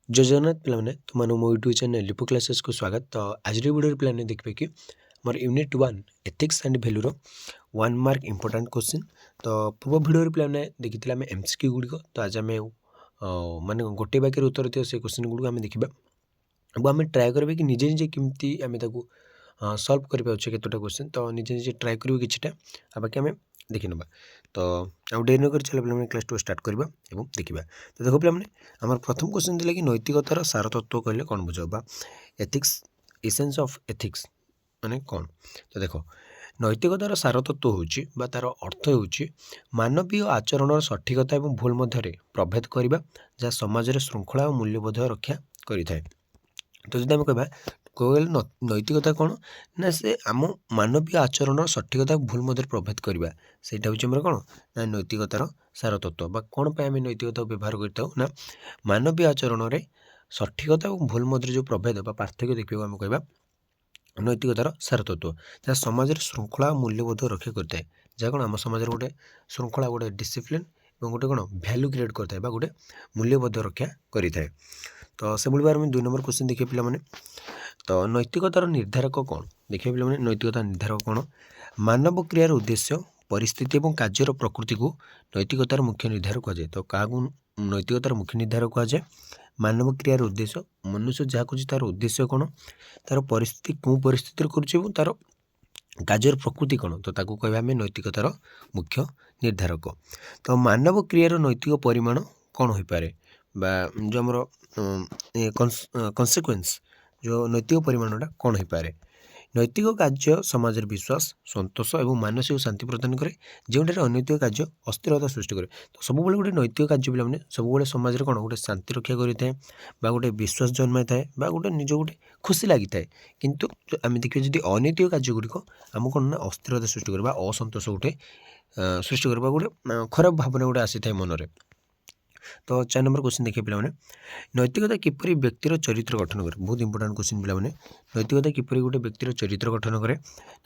जय जगन्नाथ पिलाने तुमको मो यूट्यूब चैनल लिपो क्लासेस को स्वागत। तो आज वीडियो पिलाने देखिए कि मोर unit 1 ethics and value 1 mark important question. तो पूर्व वीडियो पिलाने देखी आम एमसीक्यू गुड़िक। तो आज आम माने गोटे वाक्य उत्तर दियो से क्वेश्चन गुड़िक आम देखा अब आम ट्राए करेंगे कि निजे निजे केमती आम सल्व कर केतोटा क्वेश्चन। तो निजे निजे ट्राए करेंगे किछिटा बाकी आम देखी ना। तो आउ डेरी नक चल पे क्लास 2 स्टार्ट करवा और देखा। तो देखो पे आम प्रथम क्वेश्चन दिला कि नैतिकतार सार तत्व कहले कौन बुझ बा एथिक्स एसेंस ऑफ एथिक्स माने कौन। तो देखो नैतिकतार सार तत्व होची बा तार अर्थ होची मानवीय आचरण सठिकता और भूल मध्य प्रभेद करने जहाँ समाज में श्रृंखला और मूल्यबोध रक्षा करें। तो जब आम कह कहल नैतिकता कौन ना से आम मानवीय आचरण सठिकता भूल मध्य प्रभेद करवा से हूँ कौन ना नैतिकतार सार तत्व बा कौन पे आम नैतिकता व्यवहार करना मानवीय आचरण में सठिकता और भूल मध्य जो प्रभेद बा पार्थक्य देखा आम कह नैतिकतार सार तत्व जहाँ समाज में श्रृंखला और मूल्यबोध रक्षा करता है जहाँ कौन आम समाज गोटे श्रृंखला गोटे डिसिप्लिन और गोटे कौन भैल्यू क्रिएट करता है गोटे मूल्यबोध रक्षा करें। तो से भाव में 2 नंबर क्वेश्चन देखिए पे। तो नैतिकतार निर्धारक कौन देखिए पे नैतिकता निर्धारक कौन मानव क्रियार उद्देश्य परिस्थिति और कार्यर प्रकृति को नैतिकतार मुख्य निर्धारक कहुए। तो क्या नैतिकतार मुख्य निर्धारक कहुए मानव क्रियार उद्देश्य मनुष्य जहाँ कुछ तार उद्देश्य कौन तार परिस्थिति कौ परिस्थिति कर तार कार्यर प्रकृति कौन तो ताकू कह नैतिकतार मुख्य निर्धारक। तो मानव क्रियार नैतिक परिमाण कौन हो पारे बा जो आमर कन्सिक्वेन्स जो नैतिक परिमाणटा कौन हो पारे। नैतिक कार्य समाज विश्वास संतोष और मानसिक शांति प्रदान करे जोटे अनैतिक कार्य अस्थिरता सृष्टि करे। तो सब गोटे नैतिक कार्य पे सब समाज में कौन गोटे शांति रक्षा करें गोटे विश्वास जन्म थाए गोटे निज गोटे खुशी लगी थाए। किंतु आम देखिए जब अनैतिक कार्य गुड़िक आम कौन ना अस्थिरता सृष्टि कर असंतोष गोटे सृष्टि कर गोटे खराब भावना गोटे आसी थाए मनरे। तो 4 नंबर क्वेश्चन देखिए पे नैतिकता किपरि व्यक्तिर चरित्र गठन करे बहुत इंपोर्टेंट क्वेश्चन पे नैतिकता किपरि गोटे व्यक्तिर चरित्र गठन करे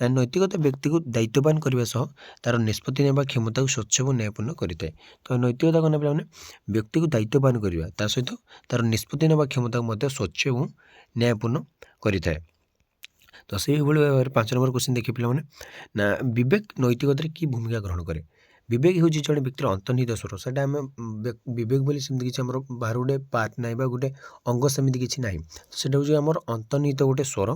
ना नैतिकता व्यक्ति को दायित्ववान करने सह तार निष्पत्ति नेबा क्षमता को स्वच्छ और न्यायपूर्ण करें। तो नैतिकता कौन पे व्यक्ति को दायित्ववान करने सहित तार निष्पत्ति नेबा क्षमता को स्वच्छ और न्यायपूर्ण करें। तो से भाव 5 नंबर क्वेश्चन देखिए पे ना विवेक नैतिकता की भूमिका ग्रहण करे। विवेक हूँ जड़े व्यक्तिर अंतर्निहित स्वर से आम विवेक बोली सेमती किसी आम बाहर गोटे पार्ट ना गोटे अंग सेमती किसी ना से आम अंतर्निहित गोटे स्वर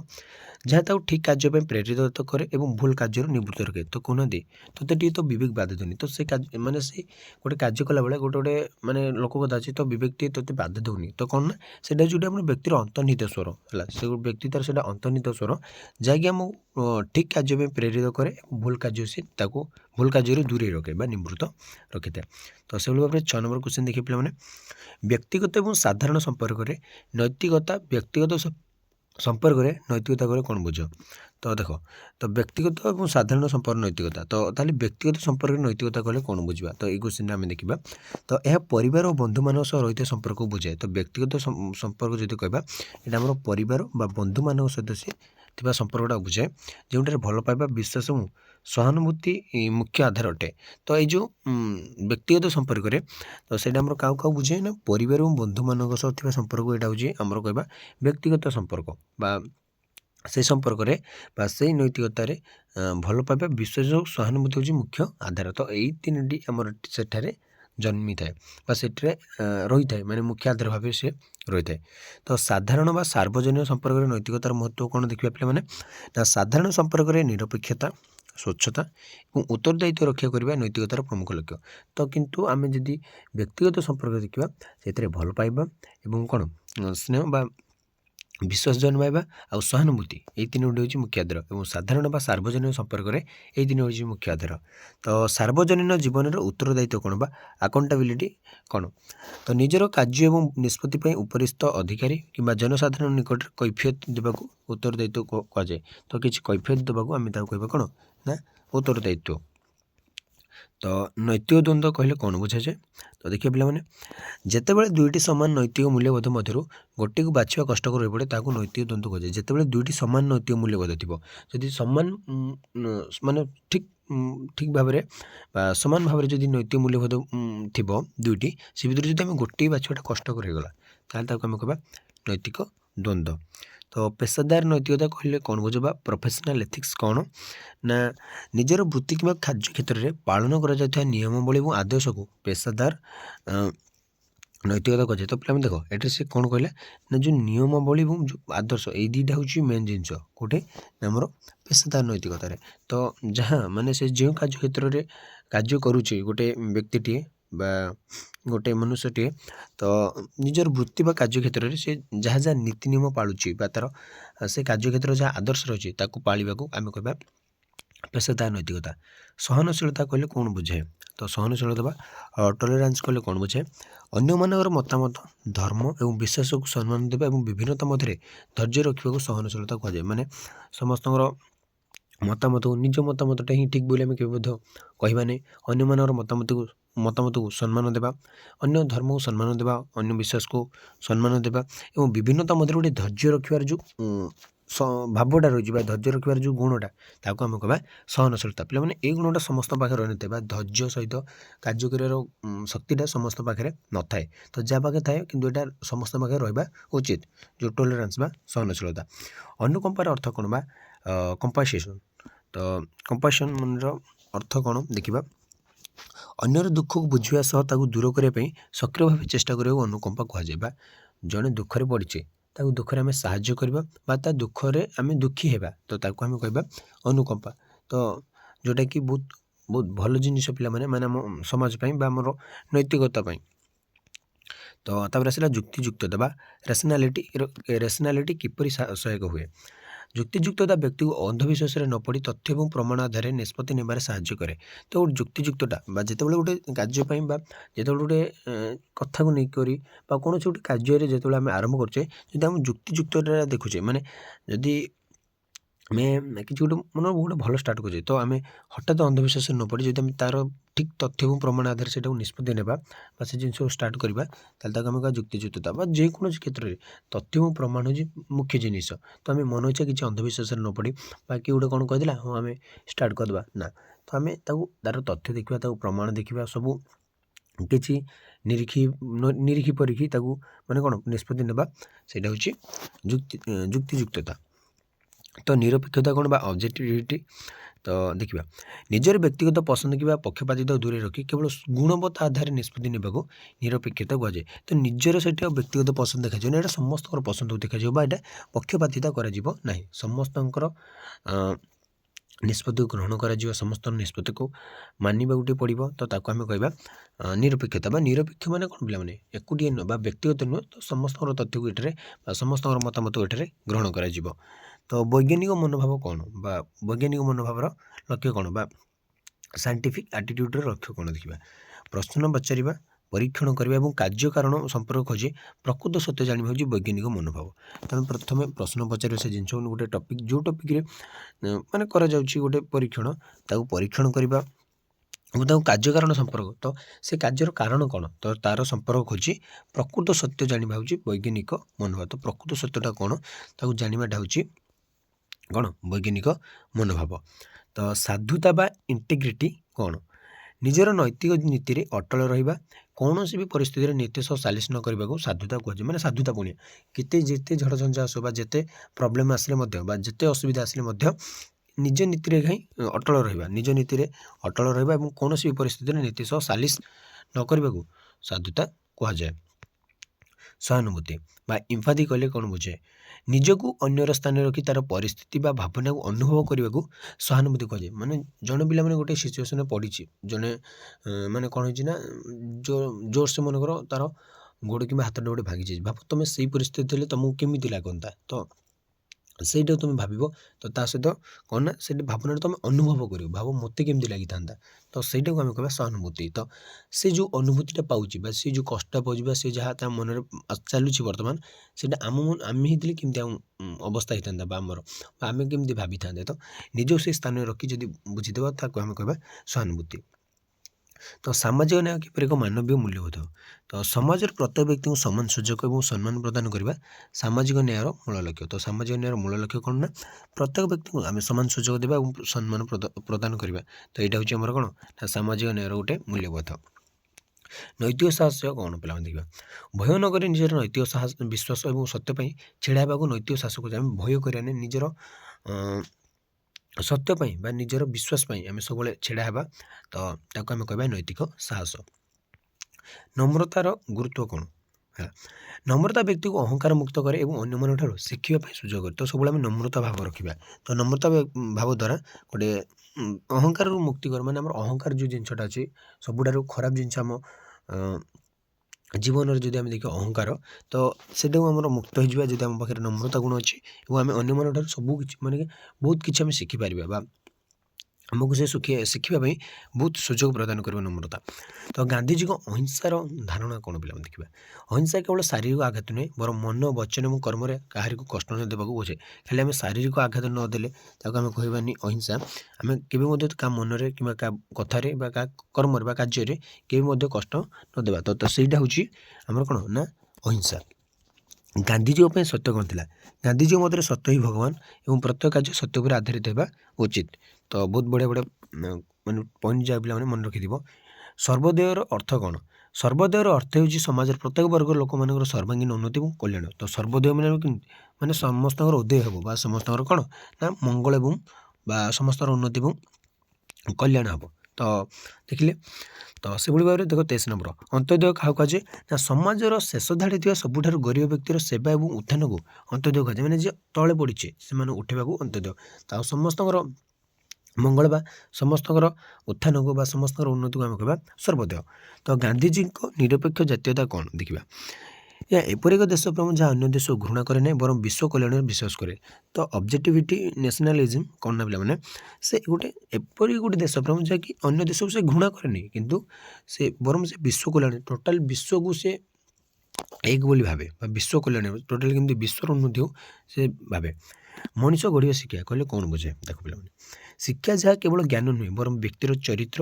जहाँ तक ठीक कार्य प्रेरित करे और भूल कार्य निवृत्त रखे। तो कहते तोते तो विवेक बाधा दूनी तो से माने से गोटे कार्य कला बेले गोटे गोटे माने लोक कथा अच्छे तो विवेक तोते बाधा दूनी। तो कौन ना से जो व्यक्तिर अंतर्निहित स्वर है से व्यक्ति तार से अंतर्निहित स्वर जहाँकि आम ठीक कार्य प्रेरित करे भूल कार्य से भूल कार्य दूरे रखे निवृत्त रखी था। तो से भाव में 6 नंबर क्वेश्चन देखिए पे व्यक्तिगत और साधारण संपर्क में नैतिकता व्यक्तिगत संपर्क में नैतिकता करे कौन बुझ। तो देख तो व्यक्तिगत और साधारण संपर्क नैतिकता तो ताली व्यक्तिगत संपर्क नैतिकता कहले कौन बुझा। तो ये क्वेश्चन आम देखा तो यह परिवार और बंधु मान सह रही संपर्क को बुझाए। तो व्यक्तिगत संपर्क जो कहवा यहाँ आम परिवार बंधु मान सहित थिबा संपर्कटा बुझाए जोटे भल पाइबा विश्वास और सहानुभूति मुख्य आधार अटे। तो ये जो व्यक्तिगत संपर्क में तो से क्या क्या बुझे ना परिवार और बंधु मान सह संपर्क यहाँ हूँ आमर कहवा व्यक्तिगत संपर्क बा से संपर्क में से नैतिकतार भल पाइबा विश्वास और सहानुभूति हूँ मुख्य आधार। तो यही 3टी आमर सेठारे जन्मी थाए से रही थाए माने मुख्य आधार भाव से रही थाए। तो साधारण बा सार्वजनिक संपर्क में नैतिकतार महत्व कौन देखा पे ना साधारण संपर्क में निरपेक्षता स्वच्छता और उत्तरदायित्व रक्षा करने नैतिकतार प्रमुख लक्ष्य। तो किंतु आम जदि व्यक्तिगत संपर्क देखा से भल पाइबा एवं कौन स्नेह बा विश्वास जन्माइबा आ सहानुभूति ये 3टी हूँ मुख्य आधार और साधारण बा सार्वजनिक संपर्क में ये 3 हूँ मुख्य आधार। तो सार्वजनिक जीवन उत्तरदायित्व कौन बा अकाउंटेबिलिटी कौन तो निजर कार्य और निष्पत्ति उपरिस्थ अधिकारी कि जनसाधारण निकट कैफियत देवाक उत्तरदायित्व कहुए। तो किसी कैफियत देवाक आम कह कौन ना उत्तरदायित्व। तो नैतिक द्वंद्व कहले कौन बुझा जाए। तो देखिए पे जितेबाला 2टी सामान नैतिक मूल्यबोध मध्य गोटे को बाछा कष्टकर हो पड़े ताकू नैतिक द्वंद्व कहुए। जितेबाला 2टी सामान नैतिक मूल्यबोध थी जदि सामान माने ठीक ठीक भाव में सामान भाव में जब नैतिक मूल्यबोध थी 2टी से भर जब आम गोटे बाछाटा कष्टकर हो गला ताहले ताको आमे कहबा नैतिक द्वंद्व। तो पेशादार नैतिकता कहले कौन बुझा प्रोफेशनल एथिक्स कौन ना निजर वृत्ति कि कार्य क्षेत्र में पालन कर नियमावली और आदर्श को पेशादार नैतिकता कहुए। तो पे देख ये से कौन कहला ना जो नियमावली और जो आदर्श ये दुईटा हूँ मेन जिनस कौटे आमर पेशादार नैतिकतार। तो जहाँ माने से जो कार्य क्षेत्र में कार्य करुचे गोटे व्यक्तिटे बा गोटे मनुष्यटे तो निजर वृत्ति बा कार्य क्षेत्र में से जहाँ जहाँ नीति नियम पालुची बा तार से कार्य क्षेत्र जहाँ आदर्श रही ताकू पालिबा को आमे कहबा पेशादार नैतिकता। सहनशीलता कहले कौन बुझे तो सहनशीलता बा टॉलरेंस कहले कौन बुझे अन्य मानकर मतामत धर्म और विश्वास को सम्मान देवा और विभिन्नता मध्य धैर्य रखा सहनशीलता कहुए। माने समस्त मतामत को निज मतामतटा ही ठीक बोली आम के कहवा नहीं अन्य मानकर मतामत को सम्मान देवा अन्य धर्म को सम्मान देवा अन्य विश्वास को सम्मान देवा और विभिन्नता मध्य गोटे धैर्य रखार जो भावटा रही धैर्य रखार जो गुणटा ताको आम कहबा सहनशीलता। पे मैंने ये गुणटा समस्त पाखे रही ना धैर्य सहित कार्य कर शक्तिटा समस्त पाखे न थाए तो जहाँ पाखे थाए कि यहाँ समस्त पाखे रहा उचित जो टॉलरेंस बा सहनशीलता। अनुकंपार अर्थ कौन बा कंपासेशन। तो कंपासेशन मन अर्थ कौन देखा अन्यर दुख को बुझा सह ताकू दूर करने सक्रिय भाव चेष्टा करने अनुकंपा कहुए। जड़े दुखरे पड़े ताकू दुखरे आम साहाय्य करबा बा ता दुखरे आम दुखी हेबा तो ताकू आम कहबा अनुकंपा। तो जोटा कि बहुत बहुत भल जिनिस पिला माने आम समाज पई बा हमर नैतिकता पई। तो तापर आसला जुक्तियुक्तता बा रेशनालिटी किपरि सहायक हुए। जुक्तियुक्तता व्यक्ति को अंधविश्वास न पड़ी तथ्य और प्रमाण आधार निष्पत्ति नेबार साहाय्य करे। तो जुक्तियुक्तटा जिते गोटे कार्यपाई जो गोटे कथा को लेकर कौन गोटे कार्य जो आम आरंभ करचे जो आम जुक्तियुक्तटा देखुचे माने जदि मैं कि गोटे मन गोटे भल स्टार्ट करें तो आम हठात अंधविश्वास न पड़ी जो तार ठीक तथ्य और प्रमाण आधार से निष्पत्ति नेबा से जिन स्टार्ट करवा आम कह जुक्तियुक्तता जेको क्षेत्र में तथ्य और प्रमाण हो मुख्य जिनिस। तो आम मन इच्छा किसी अंधविश्वास न पड़ी कि गोटे कौन कहला हाँ आम स्टार्ट करवा ना तो आम तार तथ्य देखा प्रमाण देखा सब किसी निरीखी परीखी माने कौन निष्पत्ति नेबा सेटा होची जुक्तियुक्तता। तो निरपेक्षता कौन बा ऑब्जेक्टिविटी। तो देखा निजर व्यक्तिगत पसंद कि पक्षपातिता दूरे रखी केवल गुणवत्ता आधार निष्पत्ति नेबाको निरपेक्षता कहुए। तो निजर से व्यक्तिगत पसंद देखा जाए समस्त पसंद को देखा यहाँ पक्षपातिता करा समस्त निष्पत्ति को ग्रहण कर समस्त निष्पत्ति को मानवा गोटे पड़ो। तो ताको आम कहबा निरपेक्षता बा निरपेक्ष माने कौन पिला माने एकुटिए नुह बा व्यक्तिगत नुह तो समस्त तथ्य को ये समस्त मतामत को ये ग्रहण कर। तो वैज्ञानिक मनोभाव कौन बा वैज्ञानिक मनोभावर लक्ष्य कौन बा साइंटिफिक एटीट्यूडर लक्ष्य कौन देखा प्रश्न पचार परीक्षण करने और कार्य कारण संपर्क खोजे प्रकृत सत्य जाना हूँ वैज्ञानिक मनोभाव। तो प्रथम प्रश्न पचार से जिन गोटे टपिक जो टपिक माने करा जाउछि गोटे परीक्षण ताकू परीक्षण करवा और कार्य कारण संपर्क तो से कार्यर कारण कौन तो तार संपर्क खोजी प्रकृत सत्य जाना हूँ वैज्ञानिक मनोभाव। तो प्रकृत सत्यटा कौन ताकू जानाटा हूँ कौन वैज्ञानिक मनोभाव। तो साधुता बा इंटेग्रिटी कौन निजर नैतिक नीति में अटल रहा कौन भी परिस्थिति नीति सह सालिश न करने को साधुता कहुए। मैंने साधुता पुणी केते जिते झड़ झंझा आसो जिते प्रोब्लेम आसिले जिते असुविधा आसिले निज नीति में कहीं अटल रहा निज नीति में अटल रहा और कौन भी परिस्थिति नीति सह सालिश न करने को साधुता कहुए। सहानुभूति बा इम्फादी कहले कौन बुझे निजको अन्यर स्थान रखी तार परिस्थिति बा भावना को अनुभव करने को सहानुभूति कहुए। माने जड़े पिला माने गोटे सिचुएसन पड़ी जड़े माने कौन होना जो जोर से मन कर तार गोड़ कि हाथ गोटे भांगी भाव तुम से परिस्थिति तुमको केमी लगता तो ସେଇଟା तुम भाव तो ता सहित कौन ना से भावना तुम अनुभव कर भाव मत केमती लगी था तो सहीटा को आम कह सहानुभूति। तो से जो अनुभूतिटा पाँच से जो कष्ट पाँच से जहाँ मन चलुची बर्तमान से आम ही केमती अवस्था होता आमर आम केमती भावी था तो निज से स्थान में रखी जब बुझीदेव ताको आम कह सहानुभूति। तो सामाजिक न्याय किपर एक मानवीय मूल्यबोध। तो समाज प्रत्येक व्यक्ति को समान सुजोग और सम्मान प्रदान करने सामाजिक न्यायर मूल लक्ष्य। तो सामाजिक न्यायर मूल लक्ष्य कौन ना प्रत्येक व्यक्ति को आम समान सुजोग देवा और सम्मान प्रदान करवा। तो यहाँ हूँ आमर कौन सामाजिक न्यायर गोटे मूल्यबोध। ନୈତିକ ସାହସ କ'ଣ ପିଲାମାନେ ଦେଖିବା। ଭୟ ନ କରି ନିଜର ନୈତିକ ସାହସ ବିଶ୍ୱାସ ଏବଂ ସତ୍ୟ ପାଇଁ ଛିଡ଼ା ହେବାକୁ ନୈତିକ ସାହସକୁ ଆମେ ଭୟ କରିବାନି। ନିଜର ସତ୍ୟ ପାଇଁ ବା ନିଜର ବିଶ୍ୱାସ ପାଇଁ ଆମେ ସବୁବେଳେ ଛିଡ଼ା ହେବା, ତ ତାକୁ ଆମେ କହିବା ନୈତିକ ସାହସ। ନମ୍ରତାର ଗୁରୁତ୍ୱ କ'ଣ? ହେଲା, ନମ୍ରତା ବ୍ୟକ୍ତିକୁ ଅହଙ୍କାର ମୁକ୍ତ କରେ ଏବଂ ଅନ୍ୟମାନଙ୍କ ଠାରୁ ଶିଖିବା ପାଇଁ ସୁଯୋଗ କରେ। ତ ସବୁବେଳେ ଆମେ ନମ୍ରତା ଭାବ ରଖିବା। ତ ନମ୍ରତା ଭାବ ଦ୍ୱାରା ଗୋଟେ ଅହଙ୍କାରରୁ ମୁକ୍ତି କରେ। ମାନେ ଆମର ଅହଙ୍କାର ଯେଉଁ ଜିନିଷଟା ଅଛି, ସବୁଠାରୁ ଖରାପ ଜିନିଷ ଆମ ଜୀବନରେ ଯଦି ଆମେ ଦେଖିବା ଅହଙ୍କାର, ତ ସେଇଟାକୁ ଆମର ମୁକ୍ତ ହେଇଯିବା ଯଦି ଆମ ପାଖରେ ନମ୍ରତା ଗୁଣ ଅଛି ଏବଂ ଆମେ ଅନ୍ୟମାନଙ୍କ ଠାରୁ ସବୁ କିଛି ମାନେ ବହୁତ କିଛି ଆମେ ଶିଖିପାରିବା ବା ଆମକୁ ସେ ଶିଖିବା ପାଇଁ ବହୁତ ସୁଯୋଗ ପ୍ରଦାନ କରିବ ନମ୍ରତା। ତ ଗାନ୍ଧିଜୀଙ୍କ ଅହିଂସାର ଧାରଣା କ'ଣ ପିଲାମାନେ ଦେଖିବା। ଅହିଂସା କେବଳ ଶାରୀରିକ ଆଘାତ ନୁହେଁ, ବରଂ ମନ, ବଚନ ଏବଂ କର୍ମରେ କାହାରିକୁ କଷ୍ଟ ନ ଦେବାକୁ ବୁଝେ। ଖାଲି ଆମେ ଶାରୀରିକ ଆଘାତ ନ ଦେଲେ ତାକୁ ଆମେ କହିବାନି ଅହିଂସା। ଆମେ କେବେ ମଧ୍ୟ କାହା ମନରେ କିମ୍ବା କାହା କଥାରେ ବା କାହା କର୍ମରେ ବା କାର୍ଯ୍ୟରେ କେବେ ମଧ୍ୟ କଷ୍ଟ ନ ଦେବା। ତ ସେଇଟା ହେଉଛି ଆମର କ'ଣ ନା ଅହିଂସା। ଗାନ୍ଧିଜୀଙ୍କ ପାଇଁ ସତ୍ୟ କ'ଣ ଥିଲା? ଗାନ୍ଧିଜୀଙ୍କ ମଧ୍ୟରେ ସତ୍ୟ ହିଁ ଭଗବାନ ଏବଂ ପ୍ରତ୍ୟେକ କାର୍ଯ୍ୟ ସତ୍ୟ ଉପରେ ଆଧାରିତ ହେବା ଉଚିତ। ତ ବହୁତ ବଢ଼ିଆ ବଢ଼ିଆ ମାନେ ପଏଣ୍ଟ ଯାହା ପିଲାମାନେ ମନେ ରଖିଥିବ। ସର୍ବୋଦୟର ଅର୍ଥ କ'ଣ? ସର୍ବୋଦୟର ଅର୍ଥ ହେଉଛି ସମାଜର ପ୍ରତ୍ୟେକ ବର୍ଗର ଲୋକମାନଙ୍କର ସର୍ବାଙ୍ଗୀନ ଉନ୍ନତି ଏବଂ କଲ୍ୟାଣ। ତ ସର୍ବୋଦୟ ମାନେ ସମସ୍ତଙ୍କର ଉଦୟ ହେବ ବା ସମସ୍ତଙ୍କର କ'ଣ ନା ମଙ୍ଗଳ ଏବଂ ବା ସମସ୍ତଙ୍କର ଉନ୍ନତି ଏବଂ କଲ୍ୟାଣ ହେବ। ତ ଦେଖିଲେ, ତ ସେଭଳି ଭାବରେ ଦେଖ 23 ନମ୍ବର ଅନ୍ତ୍ୟୋଦୟ କାହାକୁ କୁହାଯାଏ? ନା ସମାଜର ଶେଷ ଧାଡ଼ି ଥିବା ସବୁଠାରୁ ଗରିବ ବ୍ୟକ୍ତିର ସେବା ଏବଂ ଉତ୍ଥାନକୁ ଅନ୍ତ୍ୟୋଦୟ କୁହାଯାଏ। ମାନେ ଯିଏ ତଳେ ପଡ଼ିଛି ସେମାନଙ୍କୁ ଉଠିବାକୁ ଅନ୍ତ୍ୟୋଦୟ। ତ ସମସ୍ତଙ୍କର ମଙ୍ଗଳ ବା ସମସ୍ତଙ୍କର ଉତ୍ଥାନକୁ ବା ସମସ୍ତଙ୍କର ଉନ୍ନତିକୁ ଆମେ କହିବା ସର୍ବୋଦୟ। ତ ଗାନ୍ଧିଜୀଙ୍କ ନିରପେକ୍ଷ ଜାତୀୟତା କ'ଣ ଦେଖିବା। ଏହା ଏପରି ଏକ ଦେଶ ପ୍ରେମ ଯାହା ଅନ୍ୟ ଦେଶକୁ ଘୃଣା କରେ ନାହିଁ, ବରଂ ବିଶ୍ୱ କଲ୍ୟାଣରେ ବିଶ୍ୱାସ କରେ। ତ ଅବଜେକ୍ଟିଭିଟି ନ୍ୟାସନାଲିଜିମ୍ କ'ଣ ନା ପିଲାମାନେ, ସେ ଏପରି ଗୋଟେ ଦେଶ ପ୍ରେମ ଯାହାକି ଅନ୍ୟ ଦେଶକୁ ସେ ଘୃଣା କରେନି, କିନ୍ତୁ ସେ ବରଂ ସେ ବିଶ୍ୱ କଲ୍ୟାଣ ଟୋଟାଲ ବିଶ୍ୱକୁ ସେ ଏକ ବୋଲି ଭାବେ ବା ବିଶ୍ୱ କଲ୍ୟାଣ ଟୋଟାଲି କେମିତି ବିଶ୍ୱର ଉନ୍ନତି ହେଉ ସେ ଭାବେ। ମଣିଷ ଗଢ଼ିବା ଶିକ୍ଷା କହିଲେ କ'ଣ ବୁଝେ? ଦେଖ ପିଲାମାନେ, ଶିକ୍ଷା ଯାହା କେବଳ ଜ୍ଞାନ ନୁହେଁ, ବରଂ ବ୍ୟକ୍ତିର ଚରିତ୍ର,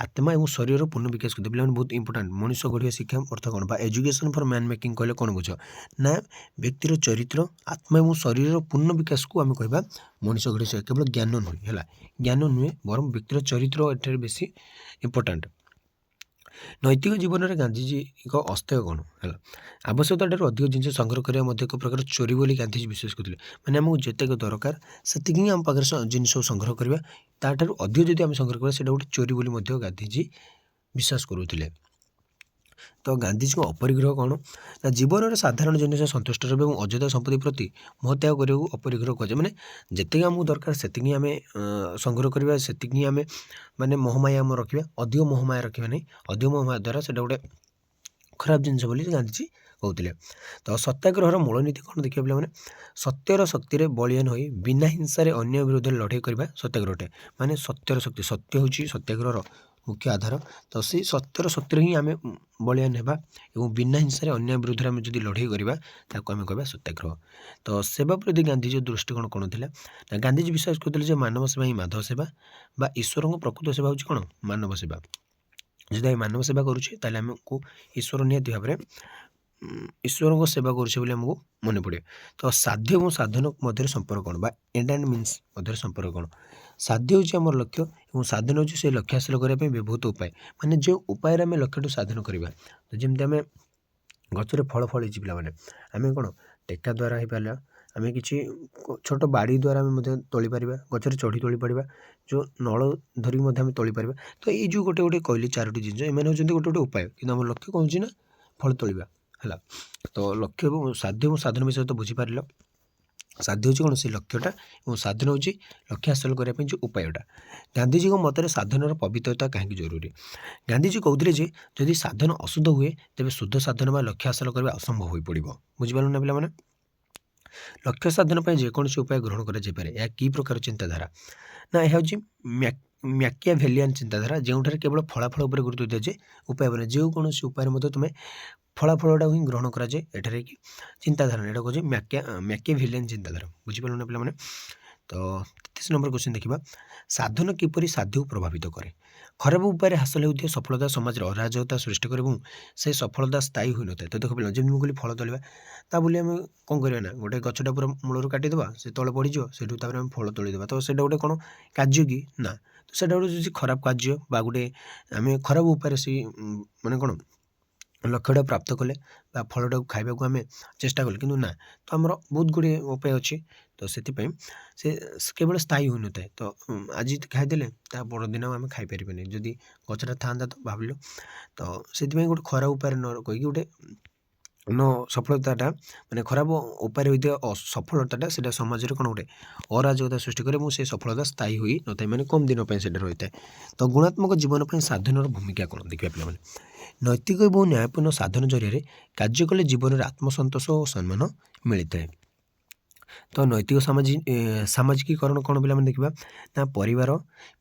ଆତ୍ମା ଏବଂ ଶରୀରର ପୂର୍ଣ୍ଣ ବିକାଶ କରିଥାଏ। ପିଲାମାନେ ବହୁତ ଇମ୍ପୋର୍ଟାଣ୍ଟ। ମଣିଷ ଗଢ଼ିବା ଶିକ୍ଷା ଅର୍ଥ କ'ଣ ବା ଏଜୁକେସନ୍ ଫର୍ ମ୍ୟାନ୍ ମେକିଂ କହିଲେ କ'ଣ ବୁଝ? ନା ବ୍ୟକ୍ତିର ଚରିତ୍ର, ଆତ୍ମା ଏବଂ ଶରୀରର ପୂର୍ଣ୍ଣ ବିକାଶକୁ ଆମେ କହିବା ମଣିଷ ଗଢ଼ିବା ଶିକ୍ଷା। କେବଳ ଜ୍ଞାନ ନୁହେଁ, ହେଲା, ଜ୍ଞାନ ନୁହେଁ ବରଂ ବ୍ୟକ୍ତିର ଚରିତ୍ର ଏଠାରେ ବେଶୀ ଇମ୍ପୋର୍ଟାଣ୍ଟ। ନୈତିକ ଜୀବନରେ ଗାନ୍ଧିଜୀଙ୍କ ଅସ୍ତେୟ କ'ଣ? ହେଲା, ଆବଶ୍ୟକତାଠାରୁ ଅଧିକ ଜିନିଷ ସଂଗ୍ରହ କରିବା ମଧ୍ୟ ଏକ ପ୍ରକାର ଚୋରି ବୋଲି ଗାନ୍ଧିଜୀ ବିଶ୍ୱାସ କରୁଥିଲେ। ମାନେ ଆମକୁ ଯେତେକ ଦରକାର ସେତିକି ହିଁ ଆମ ପାଖରେ ଜିନିଷ ସଂଗ୍ରହ କରିବା, ତାଠାରୁ ଅଧିକ ଯଦି ଆମେ ସଂଗ୍ରହ କରିବା ସେଇଟା ଗୋଟେ ଚୋରି ବୋଲି ମଧ୍ୟ ଗାନ୍ଧିଜୀ ବିଶ୍ୱାସ କରୁଥିଲେ। ତ ଗାନ୍ଧିଜୀଙ୍କ ଅପରିଗ୍ରହ କ'ଣ? ନା ଜୀବନରେ ସାଧାରଣ ଜିନିଷ ସନ୍ତୁଷ୍ଟ ରହିବା ଏବଂ ଅଯଥା ସମ୍ପତ୍ତି ପ୍ରତି ମୋହତ୍ୟାଗ କରିବାକୁ ଅପରିଗ୍ରହ କୁହାଯାଏ। ମାନେ ଯେତିକି ଆମକୁ ଦରକାର ସେତିକି ଆମେ ସଂଗ୍ରହ କରିବା, ସେତିକି ଆମେ ମାନେ ମୋହମାୟା ଆମେ ରଖିବା, ଅଧିକ ମୋହମାୟା ରଖିବା ନାହିଁ। ଅଧିକ ମୋହମାୟା ଦ୍ୱାରା ସେଇଟା ଗୋଟେ ଖରାପ ଜିନିଷ ବୋଲି ଗାନ୍ଧିଜୀ କହୁଥିଲେ। ତ ସତ୍ୟାଗ୍ରହର ମୂଳନୀତି କ'ଣ ଦେଖିବା ପିଲାମାନେ? ସତ୍ୟର ଶକ୍ତିରେ ବଳିୟାନ ହୋଇ ବିନା ହିଂସାରେ ଅନ୍ୟ ବିରୋଧରେ ଲଢ଼େଇ କରିବା ସତ୍ୟାଗ୍ରହ ଅଟେ। ମାନେ ସତ୍ୟର ଶକ୍ତି, ସତ୍ୟ ହେଉଛି ସତ୍ୟାଗ୍ରହର ମୁଖ୍ୟ ଆଧାର। ତ ସେଇ ସତ୍ୟର ଶକ୍ତିରେ ହିଁ ଆମେ ବଳିୟାନ ହେବା ଏବଂ ବିନା ହିଂସାରେ ଅନ୍ୟ ବିରୁଦ୍ଧରେ ଆମେ ଯଦି ଲଢ଼େଇ କରିବା ତାକୁ ଆମେ କହିବା ସତ୍ୟାଗ୍ରହ। ତ ସେବା ପ୍ରତି ଗାନ୍ଧିଜୀର ଦୃଷ୍ଟିକୋଣ କ'ଣ ଥିଲା? ନା ଗାନ୍ଧିଜୀ ବିଶ୍ୱାସ କରୁଥିଲେ ଯେ ମାନବ ସେବା ହିଁ ମାଧବ ସେବା ବା ଈଶ୍ୱରଙ୍କ ପ୍ରକୃତ ସେବା ହେଉଛି କ'ଣ? ମାନବ ସେବା। ଯଦି ଆମେ ମାନବ ସେବା କରୁଛେ ତାହେଲେ ଆମକୁ ଈଶ୍ୱର ନିହାତି ଭାବରେ ଈଶ୍ୱରଙ୍କ ସେବା କରୁଛେ ବୋଲି ଆମକୁ ମନେ ପଡ଼େ। ତ ସାଧ୍ୟ ଏବଂ ସାଧନ ମଧ୍ୟରେ ସମ୍ପର୍କ କ'ଣ ବା ଏଣ୍ଡ ଆଣ୍ଡ ମିନ୍ସ ମଧ୍ୟରେ ସମ୍ପର୍କ କ'ଣ? ସାଧ୍ୟ ହେଉଛି ଆମର ଲକ୍ଷ୍ୟ ଏବଂ ସାଧନ ହେଉଛି ସେ ଲକ୍ଷ୍ୟ ହାସଲ କରିବା ପାଇଁ ବ୍ୟବହୃତ ଉପାୟ। ମାନେ ଯେଉଁ ଉପାୟରେ ଆମେ ଲକ୍ଷ୍ୟଠୁ ସାଧନ କରିବା। ତ ଯେମିତି ଆମେ ଗଛରେ ଫଳ ଫଳିଛି ପିଲାମାନେ, ଆମେ କ'ଣ ଟେକା ଦ୍ୱାରା ହେଇପାରିଲା, ଆମେ କିଛି ଛୋଟ ବାଡ଼ି ଦ୍ୱାରା ଆମେ ମଧ୍ୟ ତୋଳିପାରିବା, ଗଛରେ ଚଢ଼ି ତୋଳିପାରିବା, ଯେଉଁ ନଳ ଧରିକି ମଧ୍ୟ ଆମେ ତୋଳିପାରିବା। ତ ଏଇ ଯେଉଁ ଗୋଟେ ଗୋଟେ କହିଲି ଚାରୋଟି ଜିନିଷ, ଏମାନେ ହେଉଛନ୍ତି ଗୋଟେ ଗୋଟେ ଉପାୟ, କିନ୍ତୁ ଆମ ଲକ୍ଷ୍ୟ କ'ଣ ହେଉଛି ନା ଫଳ ତୋଳିବା। ହେଲା, ତ ଲକ୍ଷ୍ୟ ଏବଂ ସାଧ୍ୟ ଏବଂ ସାଧନ ବିଷୟରେ ତ ବୁଝିପାରିଲ। ସାଧ୍ୟ ହେଉଛି କ'ଣ? ସେ ଲକ୍ଷ୍ୟଟା ଏବଂ ସାଧନ ହେଉଛି ଲକ୍ଷ୍ୟ ହାସଲ କରିବା ପାଇଁ ଯେଉଁ ଉପାୟଟା। ଗାନ୍ଧିଜୀଙ୍କ ମତରେ ସାଧନର ପବିତ୍ରତା କାହିଁକି ଜରୁରୀ? ଗାନ୍ଧିଜୀ କହୁଥିଲେ ଯେ ଯଦି ସାଧନ ଅଶୁଦ୍ଧ ହୁଏ ତେବେ ଶୁଦ୍ଧ ସାଧନ ବା ଲକ୍ଷ୍ୟ ହାସଲ କରିବା ଅସମ୍ଭବ ହୋଇପଡ଼ିବ। ବୁଝିପାରିଲ ନା ପିଲାମାନେ? ଲକ୍ଷ୍ୟ ସାଧନ ପାଇଁ ଯେକୌଣସି ଉପାୟ ଗ୍ରହଣ କରାଯାଇପାରେ। ଏହା କି ପ୍ରକାର ଚିନ୍ତାଧାରା? ନା ଏହା ହେଉଛି ମ୍ୟାକିଆଭେଲିଆନ୍ ଚିନ୍ତାଧାରା, ଯେଉଁଠାରେ କେବଳ ଫଳାଫଳ ଉପରେ ଗୁରୁତ୍ୱ ଦିଆଯାଏ, ଉପାୟ ଉପରେ। ଯେକୌଣସି ଉପାୟରେ ମଧ୍ୟ ତୁମେ ଫଳାଫଳଟାକୁ ହିଁ ଗ୍ରହଣ କରାଯାଏ। ଏଠାରେ କି ଚିନ୍ତାଧାରା, ଏଇଟା କହୁଛି ମ୍ୟାକିଆଭେଲିଆନ୍ ଚିନ୍ତାଧାରା। ବୁଝିପାରିଲ ନା ପିଲାମାନେ? ତ 33 ନମ୍ବର କ୍ୱେଶ୍ଚିନ୍ ଦେଖିବା। ସାଧନ କିପରି ସାଧ୍ୟକୁ ପ୍ରଭାବିତ କରେ? ଖରାପ ଉପାୟରେ ହାସଲ ହେଉଥିବା ସଫଳତା ସମାଜରେ ଅରାଜକତା ସୃଷ୍ଟି କରେ ଏବଂ ସେ ସଫଳତା ସ୍ଥାୟୀ ହୋଇନଥାଏ। ତ ଦେଖ ପିଲା, ଯେମିତି ମୁଁ କହିଲି ଫଳ ତୋଳିବା, ତା ବୋଲି ଆମେ କ'ଣ କରିବା ନା ଗୋଟେ ଗଛଟା ପୁରା ମୂଳରୁ କାଟିଦେବା, ସେ ତଳେ ପଡ଼ିଯିବ, ସେଇଠୁ ତାପରେ ଆମେ ଫଳ ତୋଳିଦେବା। ତ ସେଇଟା ଗୋଟେ କ'ଣ କାର୍ଯ୍ୟ କି? ନା। ତ ତ ସେଇଟା ଗୋଟେ ଖରାପ କାର୍ଯ୍ୟ ବା ଗୋଟେ ଆମେ ଖରାପ ଉପାୟରେ ସେ ମାନେ କ'ଣ ଲକ୍ଷ୍ୟଟା ପ୍ରାପ୍ତ କଲେ ବା ଫଳଟାକୁ ଖାଇବାକୁ ଆମେ ଚେଷ୍ଟା କଲେ, କିନ୍ତୁ ନା, ତ ଆମର ବହୁତ ଗୁଡ଼ିଏ ଉପାୟ ଅଛି। ତ ସେଥିପାଇଁ ସେ କେବଳ ସ୍ଥାୟୀ ହୋଇନଥାଏ। ତ ଆଜି ଖାଇଦେଲେ ତା ପରଦିନ ଆମେ ଖାଇପାରିବାନି। ଯଦି ଗଛଟା ଥାଆନ୍ତା ତ ଭାବିଲୁ, ତ ସେଥିପାଇଁ ଗୋଟେ ଖରାପ ଉପାୟରେ ନ କହିକି ଗୋଟେ ସଫଳତାଟା ମାନେ ଖରାପ ଉପାୟରେ ହୋଇଥିବା ସଫଳତାଟା ସେଇଟା ସମାଜରେ କ'ଣ ଗୋଟେ ଅରାଜକତା ସୃଷ୍ଟି କରେ ଏବଂ ସେ ସଫଳତା ସ୍ଥାୟୀ ହୋଇନଥାଏ, ମାନେ କମ୍ ଦିନ ପାଇଁ ସେଇଟା ରହିଥାଏ। ତ ଗୁଣାତ୍ମକ ଜୀବନ ପାଇଁ ସାଧନର ଭୂମିକା କ'ଣ ଦେଖିବା ପିଲାମାନେ। ନୈତିକ ଏବଂ ନ୍ୟାୟପୂର୍ଣ୍ଣ ସାଧନ ଜରିଆରେ କାର୍ଯ୍ୟ କଲେ ଜୀବନରେ ଆତ୍ମସନ୍ତୋଷ ଓ ସମ୍ମାନ ମିଳିଥାଏ। ତ ନୈତିକ ସାମାଜିକୀକରଣ କ'ଣ ପିଲାମାନେ ଦେଖିବା ନା, ପରିବାର,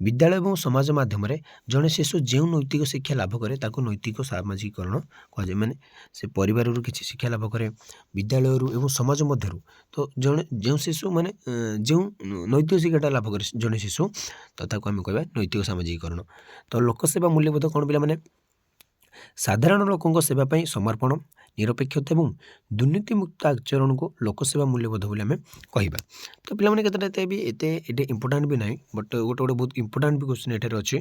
ବିଦ୍ୟାଳୟ ଏବଂ ସମାଜ ମାଧ୍ୟମରେ ଜଣେ ଶିଶୁ ଯେଉଁ ନୈତିକ ଶିକ୍ଷା ଲାଭ କରେ ତାକୁ ନୈତିକ ସାମାଜିକୀକରଣ କୁହାଯାଏ। ମାନେ ସେ ପରିବାରରୁ କିଛି ଶିକ୍ଷା ଲାଭ କରେ, ବିଦ୍ୟାଳୟରୁ ଏବଂ ସମାଜ ମଧ୍ୟରୁ। ତ ଯେଉଁ ଶିଶୁ ମାନେ ଯେଉଁ ନୈତିକ ଶିକ୍ଷାଟା ଲାଭ କରେ ଜଣେ ଶିଶୁ, ତ ତାକୁ ଆମେ କହିବା ନୈତିକ ସାମାଜିକୀକରଣ। ତ ଲୋକସେବା ମୂଲ୍ୟବୋଧ କ'ଣ ପିଲାମାନେ, ସାଧାରଣ ଲୋକଙ୍କ ସେବା ପାଇଁ ସମର୍ପଣ, ନିରପେକ୍ଷତା ଏବଂ ଦୁର୍ନୀତିମୁକ୍ତ ଆଚରଣକୁ ଲୋକସେବା ମୂଲ୍ୟବୋଧ ବୋଲି ଆମେ କହିବା। ତ ପିଲାମାନେ କେତେଟା ଏତେ ଇମ୍ପୋର୍ଟାଣ୍ଟ ବି ନାହିଁ, ବଟ୍ ଗୋଟେ ବହୁତ ଇମ୍ପୋର୍ଟାଣ୍ଟ ବି କ୍ୱେଶ୍ଚିନ୍ ଏଠାରେ ଅଛି।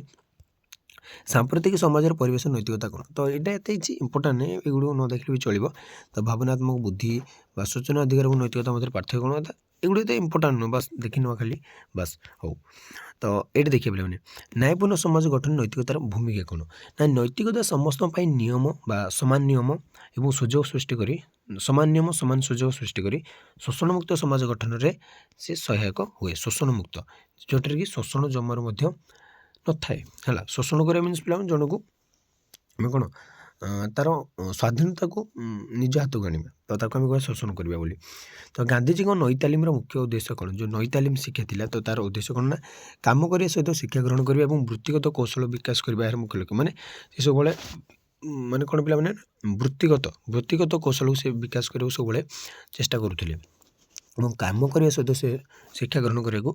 ସାମ୍ପ୍ରତିକ ସମାଜର ପରିବେଶ ନୈତିକତା କ'ଣ? ତ ଏଇଟା ଏତେ କିଛି ଇମ୍ପୋର୍ଟାଣ୍ଟ ନାହିଁ, ଏଗୁଡ଼ିକୁ ନ ଦେଖିଲେ ବି ଚଳିବ। ତ ଭାବନାତ୍ମକ ବୁଦ୍ଧି ବା ସୂଚନା ଅଧିକାର ଏବଂ ନୈତିକତା ମଧ୍ୟରେ ପାର୍ଥକ୍ୟ କ'ଣ? ଏଗୁଡ଼ିକ ଏତେ ଇମ୍ପୋର୍ଟାଣ୍ଟ ନୁହଁ, ବାସ୍ ଦେଖିନେବା ଖାଲି, ବାସ୍। ହଉ, ତ ଏଇଠି ଦେଖିବା ପିଲାମାନେ, ନ୍ୟାୟପୂର୍ଣ୍ଣ ସମାଜ ଗଠନ ନୈତିକତାର ଭୂମିକା କ'ଣ? ନା, ନୈତିକତା ସମସ୍ତଙ୍କ ପାଇଁ ନିୟମ ବା ସମାନ ନିୟମ ଏବଂ ସୁଯୋଗ ସୃଷ୍ଟି କରି ସମାନ ନିୟମ ସମାନ ସୁଯୋଗ ସୃଷ୍ଟି କରି ଶୋଷଣମୁକ୍ତ ସମାଜ ଗଠନରେ ସେ ସହାୟକ ହୁଏ। ଶୋଷଣମୁକ୍ତ, ଯେଉଁଟାରେ କି ଶୋଷଣ ଜମାରୁ ମଧ୍ୟ ନଥାଏ ହେଲା। ଶୋଷଣ କରିବା ମିନ୍ସ ପିଲାମାନେ ଜଣକୁ ଆମେ କ'ଣ ତାର ସ୍ୱାଧୀନତାକୁ ନିଜ ହାତକୁ ଆଣିବା, ତ ତାକୁ ଆମେ କହିବା ଶୋଷଣ କରିବା ବୋଲି। ତ ଗାନ୍ଧିଜୀଙ୍କ ନଈତାଲିମର ମୁଖ୍ୟ ଉଦ୍ଦେଶ୍ୟ କ'ଣ? ଯେଉଁ ନଈତାଲିମ ଶିକ୍ଷା ଥିଲା, ତ ତାର ଉଦ୍ଦେଶ୍ୟ କ'ଣ? ନା, କାମ କରିବା ସହିତ ଶିକ୍ଷା ଗ୍ରହଣ କରିବା ଏବଂ ବୃତ୍ତିଗତ କୌଶଳ ବିକାଶ କରିବା ଏହାର ମୁଖ୍ୟ ଲକ୍ଷ୍ୟ। ମାନେ ସେ ସବୁବେଳେ ମାନେ କ'ଣ ପିଲାମାନେ ବୃତ୍ତିଗତ କୌଶଳକୁ ସେ ବିକାଶ କରିବାକୁ ସବୁବେଳେ ଚେଷ୍ଟା କରୁଥିଲେ ଏବଂ କାମ କରିବା ସହିତ ସେ ଶିକ୍ଷା ଗ୍ରହଣ କରିବାକୁ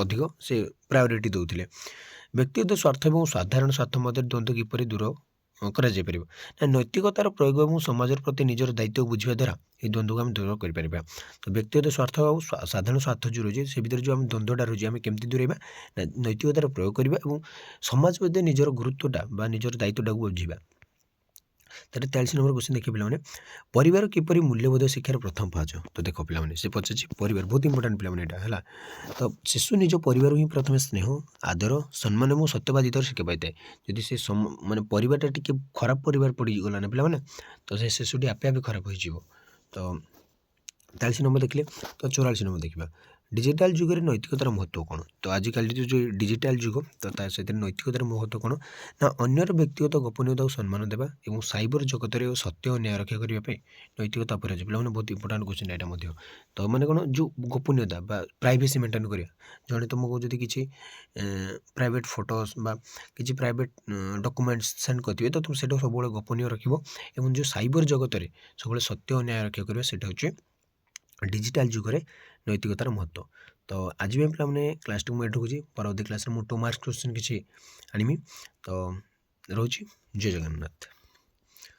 ଅଧିକ ସେ ପ୍ରାୟୋରିଟି ଦେଉଥିଲେ। ବ୍ୟକ୍ତିଗତ ସ୍ୱାର୍ଥ ଏବଂ ସାଧାରଣ ସ୍ୱାର୍ଥ ମଧ୍ୟରେ ଦ୍ୱନ୍ଦ୍ୱ କିପରି ଦୂର କରାଯାଇପାରିବ? ନା, ନୈତିକତାର ପ୍ରୟୋଗ ଏବଂ ସମାଜର ପ୍ରତି ନିଜର ଦାୟିତ୍ୱ ବୁଝିବା ଦ୍ୱାରା ଏହି ଦ୍ୱନ୍ଦ୍ୱକୁ ଆମେ ଦୂର କରିପାରିବା। ତ ବ୍ୟକ୍ତିଗତ ସ୍ୱାର୍ଥ ଆଉ ସାଧାରଣ ସ୍ୱାର୍ଥ ଯେଉଁ ରହୁଛି, ସେ ଭିତରେ ଯେଉଁ ଆମେ ଦ୍ୱନ୍ଦ୍ୱଟା ରହୁଛି, ଆମେ କେମିତି ଦୂରେଇବା? ନା, ନୈତିକତାର ପ୍ରୟୋଗ କରିବା ଏବଂ ସମାଜ ପ୍ରତି ନିଜର ଗୁରୁତ୍ୱଟା ବା ନିଜର ଦାୟିତ୍ୱଟାକୁ ବୁଝିବା। ତାହେଲେ 43 ନମ୍ବର କ୍ୱେଶ୍ଚିନ୍ ଦେଖିବା ପିଲାମାନେ, ପରିବାର କିପରି ମୂଲ୍ୟବୋଧ ଶିକ୍ଷାର ପ୍ରଥମ ପାହାଚ? ତ ଦେଖ ପିଲାମାନେ, ସେ ପଚାରିଛି ପରିବାର, ବହୁତ ଇମ୍ପୋର୍ଟାଣ୍ଟ ପିଲାମାନେ ଏଇଟା ହେଲା। ତ ଶିଶୁ ନିଜ ପରିବାରରୁ ହିଁ ପ୍ରଥମେ ସ୍ନେହ, ଆଦର, ସମ୍ମାନ ଏବଂ ସତ୍ୟବାଦିତାର ଶିକ୍ଷା ପାଇଥାଏ। ଯଦି ସେ ମାନେ ପରିବାରଟା ଟିକେ ଖରାପ ପରିବାର ପଡ଼ିଗଲା ନା ପିଲାମାନେ, ତ ସେ ଶିଶୁଟି ଆପେ ଆପେ ଖରାପ ହୋଇଯିବ। ତ 43 ନମ୍ବର ଦେଖିଲେ। ତ 44 ନମ୍ବର ଦେଖିବା, ଡିଜିଟାଲ ଯୁଗରେ ନୈତିକତାର ମହତ୍ତ୍ୱ କ'ଣ? ତ ଆଜିକାଲି ଯେଉଁ ଡିଜିଟାଲ ଯୁଗ, ତ ତା ସେଥିରେ ନୈତିକତାର ମହତ୍ତ୍ୱ କ'ଣ? ନା, ଅନ୍ୟର ବ୍ୟକ୍ତିଗତ ଗୋପନୀୟତାକୁ ସମ୍ମାନ ଦେବା ଏବଂ ସାଇବର ଜଗତରେ ସତ୍ୟ ଓ ନ୍ୟାୟ ରକ୍ଷା କରିବା ପାଇଁ ନୈତିକତା ଅପରିହାର୍ଯ୍ୟ। ପିଲାମାନେ ବହୁତ ଇମ୍ପୋର୍ଟାଣ୍ଟ କ୍ୱେଶ୍ଚିନ୍ ଏଇଟା ମଧ୍ୟ। ତ ମାନେ କ'ଣ, ଯେଉଁ ଗୋପନୀୟତା ବା ପ୍ରାଇଭେସି ମେଣ୍ଟେନ୍ କରିବା, ଜଣେ ତୁମକୁ ଯଦି କିଛି ପ୍ରାଇଭେଟ୍ ଫଟୋସ୍ ବା କିଛି ପ୍ରାଇଭେଟ୍ ଡକୁମେଣ୍ଟସ୍ ସେଣ୍ଡ କରିଥିବେ, ତ ତୁମେ ସେଇଟା ସବୁବେଳେ ଗୋପନୀୟ ରଖିବ ଏବଂ ଯେଉଁ ସାଇବର ଜଗତରେ ସବୁବେଳେ ସତ୍ୟ ଓ ନ୍ୟାୟ ରକ୍ଷା କରିବା, ସେଇଟା ହେଉଛି ଡିଜିଟାଲ ଯୁଗରେ ନୈତିକତାର ମହତ୍ତ୍ୱ। ତ ଆଜି ପାଇଁ ପିଲାମାନେ କ୍ଲାସ୍ଟିକୁ ମୁଁ ଏଠି ରଖୁଛି। ପରବର୍ତ୍ତୀ କ୍ଲାସ୍ରେ ମୁଁ 2 ମାର୍କ କ୍ୱେଶ୍ଚିନ୍ କିଛି ଆଣିବି। ତ ରହୁଛି। ଜୟ ଜଗନ୍ନାଥ।